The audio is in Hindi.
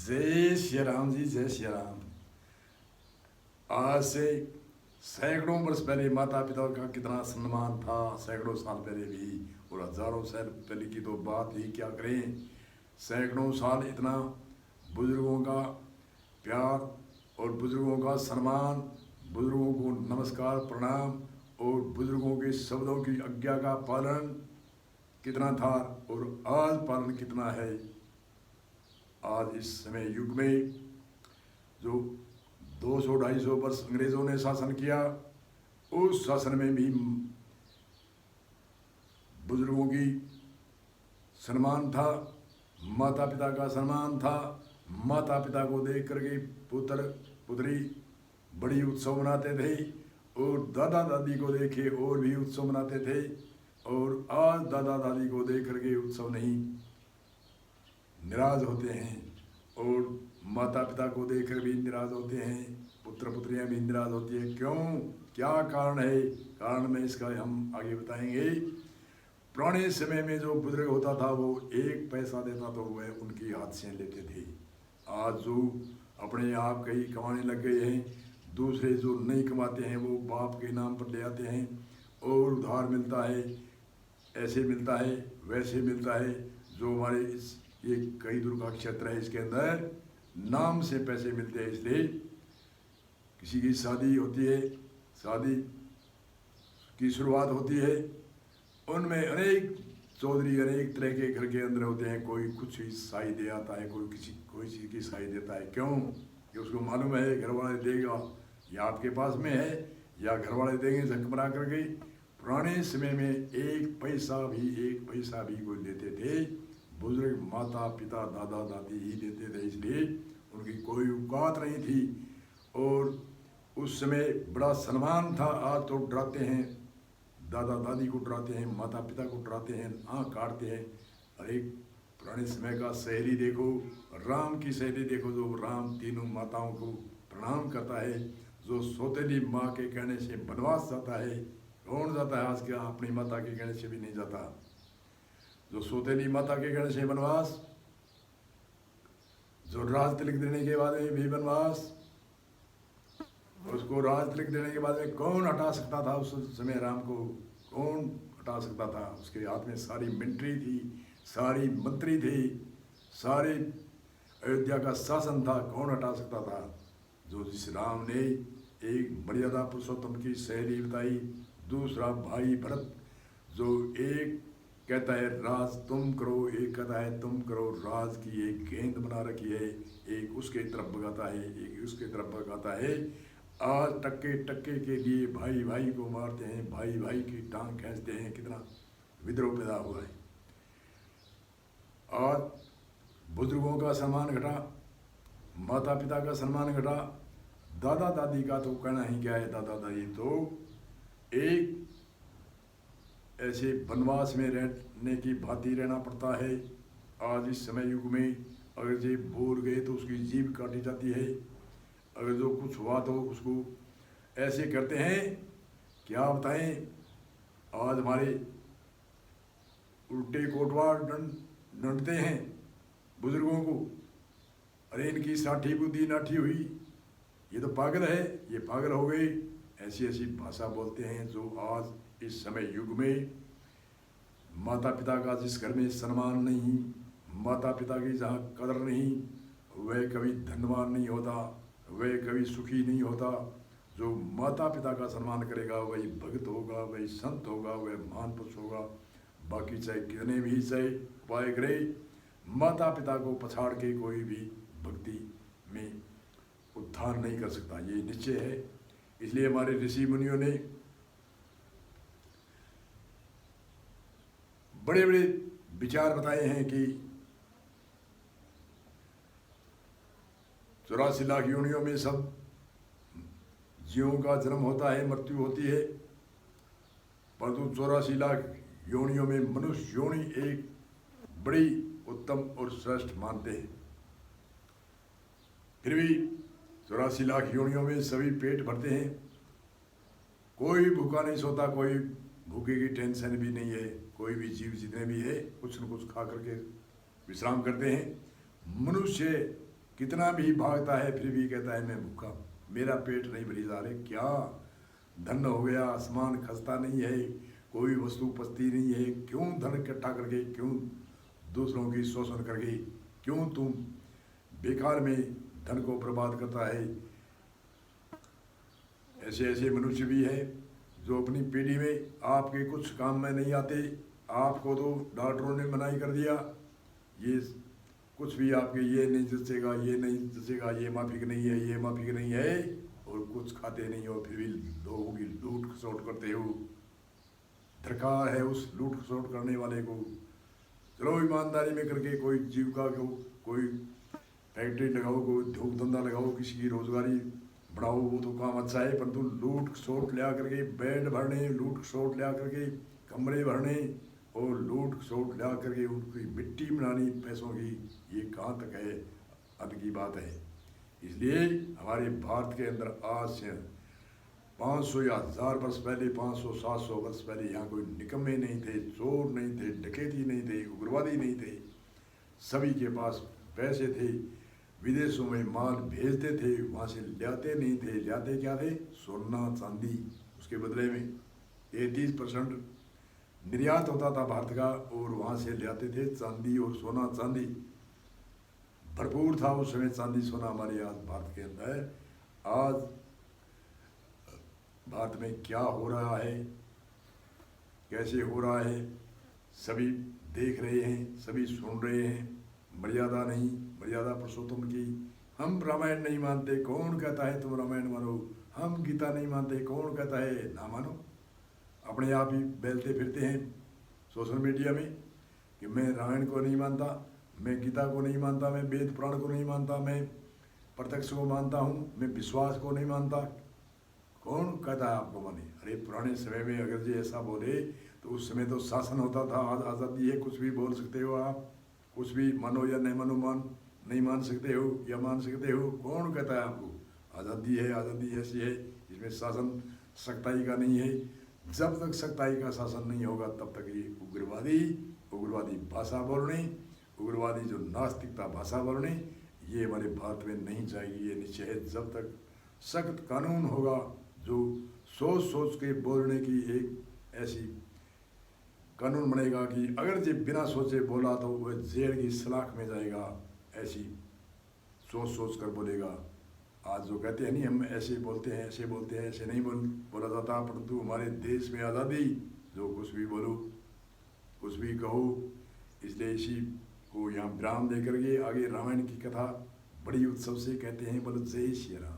जय श्री राम जी, जय श्री राम। आज से सैकड़ों वर्ष पहले माता पिता का कितना सम्मान था, सैकड़ों साल पहले भी, और हजारों साल पहले की तो बात ही क्या करें। सैकड़ों साल इतना बुजुर्गों का प्यार और बुजुर्गों का सम्मान, बुजुर्गों को नमस्कार प्रणाम और बुजुर्गों के शब्दों की आज्ञा का पालन कितना था और आज पालन कितना है। आज इस समय युग में जो 200-250 वर्ष अंग्रेजों ने शासन किया, उस शासन में भी बुजुर्गों की सम्मान था, माता पिता का सम्मान था। माता पिता को देख करके पुत्र पुत्री बड़ी उत्सव मनाते थे और दादा दादी को देखे और भी उत्सव मनाते थे। और आज दादा दादी को देख करके उत्सव नहीं, निराश होते हैं, और माता पिता को देखकर भी निराश होते हैं, पुत्र पुत्रियां भी निराश होती है। क्यों, क्या कारण है? कारण में इसका हम आगे बताएंगे। पुराने समय में जो बुजुर्ग होता था वो एक पैसा देता तो वह उनकी हाथ से लेते थे। आज जो अपने आप कहीं कमाने लग गए हैं, दूसरे जो नहीं कमाते हैं वो बाप के नाम पर ले आते हैं और उधार मिलता है, ऐसे मिलता है, वैसे मिलता है। जो हमारे इस ये कई दूर का क्षेत्र है, इसके अंदर नाम से पैसे मिलते हैं। इसलिए किसी की शादी होती है, शादी की शुरुआत होती है, उनमें अनेक चौधरी अनेक तरह के घर के अंदर होते हैं। कोई कुछ ही साई दे आता है, कोई चीज़ की साई देता है। क्यों? कि उसको मालूम है घर वाले देगा, या आपके पास में है या घर वाले देंगे झक मरा करके। पुराने समय में एक पैसा भी कोई देते थे, बुजुर्ग माता पिता दादा दादी ही देते थे। इसलिए उनकी कोई औकात नहीं थी और उस समय बड़ा सम्मान था। आज तो डराते हैं, दादा दादी को डराते हैं, माता पिता को डराते हैं, आँख काटते हैं। अरे पुराने समय का शहरी देखो, राम की शैली देखो, जो राम तीनों माताओं को प्रणाम करता है, जो सौतेली माँ के कहने से वनवास जाता है। कौन जाता है आज क्या? अपनी माता के कहने से भी नहीं जाता। जो सौतेली माता के कहने से वनवास, जो राज तिलक देने के बाद में भी वनवास, उसको राज तिलक देने के बाद में कौन हटा सकता था? उस समय राम को कौन हटा सकता था? उसके हाथ में सारी मिलिट्री थी, सारी मंत्री थे, सारे अयोध्या का शासन था, कौन हटा सकता था? जो जिस राम ने एक मर्यादा पुरुषोत्तम की शैली बताई, दूसरा भाई भरत जो एक कहता है राज तुम करो, एक कहता है तुम करो, राज की एक गेंद बना रखी है, एक उसके तरफ भगाता है, एक उसके तरफ भगाता है। आज टक्के टक्के के लिए भाई भाई को मारते हैं, भाई भाई की टांग खींचते हैं। कितना विद्रोह पैदा हुआ है। आज बुजुर्गों का सम्मान घटा, माता पिता का सम्मान घटा, दादा दादी का तो कहना ही क्या है। दादा दादी तो एक ऐसे वनवास में रहने की भांति रहना पड़ता है। आज इस समय युग में अगर जे बोल गए तो उसकी जीभ काटी जाती है। अगर जो कुछ हुआ तो उसको ऐसे करते हैं, क्या बताएं। आज हमारे उल्टे कोटवार डंडते हैं बुजुर्गों को। अरे इनकी साठी बुद्धि नाठी हुई, ये तो पागल है, ये पागल हो गए, ऐसी ऐसी भाषा बोलते हैं। जो आज इस समय युग में माता पिता का जिस घर में सम्मान नहीं, माता पिता की जहाँ कदर नहीं, वह कभी धनवान नहीं होता, वह कभी सुखी नहीं होता। जो माता पिता का सम्मान करेगा वही भक्त होगा, वही संत होगा, वह महान पुरुष होगा। बाकी चाहे कितने भी चाहे उपाय करे, माता पिता को पछाड़ के कोई भी भक्ति में उद्धार नहीं कर सकता, ये निश्चय है। इसलिए हमारे ऋषि मुनियों ने बड़े बड़े विचार बताए हैं कि 84 लाख योनियों में सब जीवों का जन्म होता है, मृत्यु होती है, परंतु 84 लाख योनियों में मनुष्य योनि एक बड़ी उत्तम और श्रेष्ठ मानते हैं। फिर भी 84 लाख योनियों में सभी पेट भरते हैं, कोई भूखा नहीं सोता, कोई भूखे की टेंशन भी नहीं है। कोई भी जीव जितने भी है कुछ न कुछ खा करके विश्राम करते हैं। मनुष्य कितना भी भागता है फिर भी कहता है मैं भूखा, मेरा पेट नहीं भरी जा रहे। क्या धन हो गया, आसमान खसता नहीं है, कोई वस्तु पसती नहीं है, क्यों धन इकट्ठा करके, क्यों दूसरों की शोषण करके, क्यों तुम बेकार में धन को बर्बाद करता है। ऐसे ऐसे मनुष्य भी हैं जो अपनी पीढ़ी में आपके कुछ काम में नहीं आते, आपको तो डॉक्टरों ने मनाही कर दिया, ये कुछ भी आपके ये नहीं जचेगा, ये नहीं जचेगा, ये माफिक नहीं है, ये माफिक नहीं है, और कुछ खाते नहीं हो, फिर भी लोगों की लूट खसोट करते हो। दरकार है उस लूट खसोट करने वाले को, चलो ईमानदारी में करके कोई जीविका को, कोई फैक्ट्री लगाओ, कोई उद्योग धंधा लगाओ, किसी की रोजगारी बढ़ाओ, वो तो काम अच्छा है, परंतु लूट खसोट लिया करके बेड भरने, लूट खसोट लिया करके कमरे भरने और लूट खसोट लिया करके उनकी मिट्टी बनानी पैसों की, ये कहाँ तक है, हद की बात है। इसलिए हमारे भारत के अंदर आज से 500 या 1000 वर्ष पहले, 500 700 वर्ष पहले यहाँ कोई निकम्मे नहीं थे, चोर नहीं थे, डकैती नहीं थे, उग्रवादी नहीं थे, सभी के पास पैसे थे, विदेशों में माल भेजते थे, वहाँ से लाते नहीं थे, लाते क्या थे, सोना चांदी, उसके बदले में 33% निर्यात होता था भारत का, और वहाँ से लाते थे चांदी और सोना। चांदी भरपूर था उस समय, चांदी सोना हमारे आज भारत के अंदर। आज भारत में क्या हो रहा है, कैसे हो रहा है, सभी देख रहे हैं, सभी सुन रहे हैं। मर्यादा नहीं, मर्यादा पुरुषोत्तम की। हम रामायण नहीं मानते, कौन कहता है तुम रामायण मानो। हम गीता नहीं मानते, कौन कहता है ना मानो। अपने आप ही बैलते फिरते हैं सोशल मीडिया में कि मैं रामायण को नहीं मानता, मैं गीता को नहीं मानता, मैं वेद पुराण को नहीं मानता, मैं प्रत्यक्ष को मानता हूँ, मैं विश्वास को नहीं मानता। कौन कहता है आपको माने। अरे पुराने समय में अगर जी ऐसा बोले तो उस समय तो शासन होता था, आज आज़ादी है, कुछ भी बोल सकते हो आप, कुछ भी मानो या नहीं मानो, नहीं मान सकते हो या मान सकते हो। कौन कहता है आपको आज़ादी है, आज़ादी ऐसी है, इसमें शासन सख्ताई का नहीं है। जब तक सख्ताई का शासन नहीं होगा तब तक ये उग्रवादी भाषा बोलने, उग्रवादी जो नास्तिकता भाषा बोलने, ये हमारे भारत में नहीं जाएगी, ये निश्चय है। जब तक सख्त कानून होगा जो सोच सोच के बोलने की एक ऐसी कानून बनेगा कि अगर जो बिना सोचे बोला तो वह जेल की सलाख में जाएगा, ऐसी सोच सोच कर बोलेगा। आज जो कहते हैं नहीं हम ऐसे बोलते हैं, ऐसे बोलते हैं, ऐसे नहीं बोला जाता, परंतु हमारे देश में आज़ादी, जो कुछ भी बोलो, कुछ भी कहो। इसलिए इसी को यहाँ विराम दे करके आगे रामायण की कथा बड़ी उत्सव से कहते हैं, बोलो जय श्री राम।